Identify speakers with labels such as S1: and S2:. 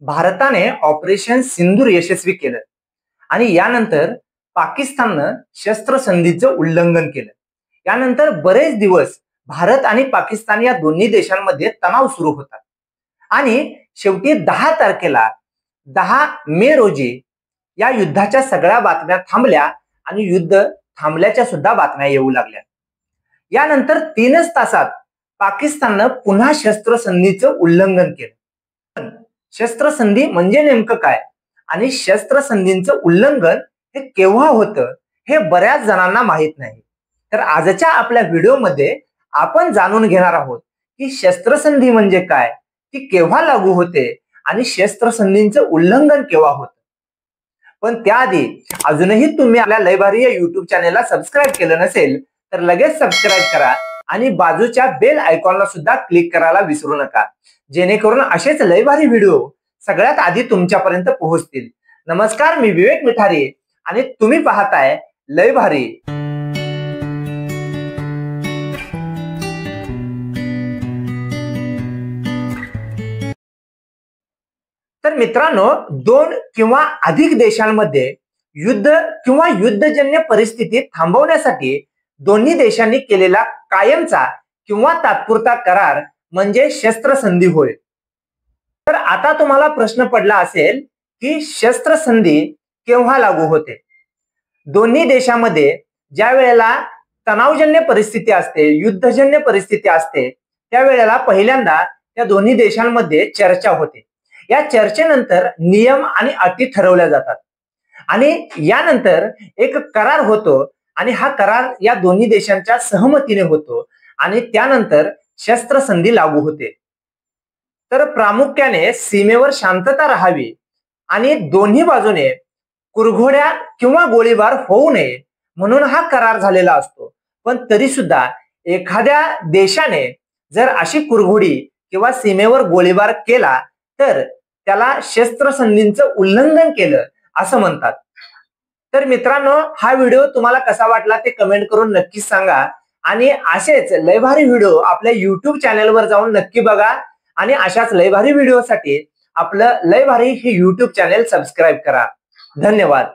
S1: भारताने ऑपरेशन सिंदूर यशस्वी केलं आणि यानंतर पाकिस्ताननं शस्त्रसंधीचं उल्लंघन केलं. यानंतर बरेच दिवस भारत आणि पाकिस्तान या दोन्ही देशांमध्ये तणाव सुरू होता आणि शेवटी 10 तारखेला 10 मे रोजी या युद्धाच्या सगळ्या बातम्या थांबल्या आणि युद्ध थांबल्याच्या सुद्धा बातम्या येऊ लागल्या. यानंतर 3च तासात पाकिस्ताननं पुन्हा शस्त्रसंधीचं उल्लंघन केलं. शस्त्रसंधी म्हणजे नेमकं काय आणि शस्त्रसंधीचं उल्लंघन हे केव्हा होतं हे बऱ्याच जणांना माहित नाही. तर आजच्या आपल्या व्हिडिओमध्ये आपण जाणून घेणार आहोत की शस्त्रसंधी म्हणजे काय, ती केव्हा लागू होते आणि शस्त्रसंधीचं उल्लंघन केव्हा होतं. पण त्याआधी अजूनही तुम्ही आपल्या लय भारी या युट्यूब चॅनेलला सबस्क्राईब केलं नसेल तर लगेच सबस्क्राईब करा आणि बाजूच्या बेल आयकॉनला सुद्धा क्लिक करायला विसरू नका, जेणेकरून असेच लय भारी व्हिडिओ सगळ्यात आधी तुमच्यापर्यंत पोहोचतील. नमस्कार, मी विवेक मिठारे आणि तुम्ही पाहताय लय भारी. तर मित्रांनो, 2 किंवा अधिक देशांमध्ये युद्ध किंवा युद्धजन्य परिस्थिती थांबवण्यासाठी दोन्ही देशांनी केलेला कायमचा किंवा तात्पुरता करार म्हणजे शस्त्रसंधी होय. तर आता तुम्हाला प्रश्न पडला असेल की शस्त्रसंधी केव्हा लागू होते. दोन्ही देशांमध्ये ज्या वेळेला तणावजन्य परिस्थिती असते, युद्धजन्य परिस्थिती असते, त्यावेळेला पहिल्यांदा त्या दोन्ही देशांमध्ये चर्चा होते. या चर्चेनंतर नियम आणि अटी ठरवल्या जातात आणि यानंतर एक करार होतो आणि हा करार या दोन्ही देशांच्या सहमतीने होतो आणि त्यानंतर शस्त्रसंधी लागू होते. तर प्रामुख्याने सीमेवर शांतता राहावी आणि दोन्ही बाजूने कुरघोड्या किंवा गोळीबार होऊ नये म्हणून हा करार झालेला असतो. पण तरी सुद्धा एखाद्या देशाने जर अशी कुरघोडी किंवा सीमेवर गोळीबार केला तर त्याला शस्त्रसंधीचं उल्लंघन केलं असं म्हणतात. तर मित्रांनो, हा व्हिडिओ तुम्हाला कसा वाटला ते कमेंट करून नक्कीच सांगा आणि असेच लय भारी व्हिडिओ आपल्या युट्यूब चॅनेलवर जाऊन नक्की बघा आणि अशाच लय भारी व्हिडिओसाठी आपलं लय भारी हे युट्यूब चॅनेल सबस्क्राईब करा. धन्यवाद.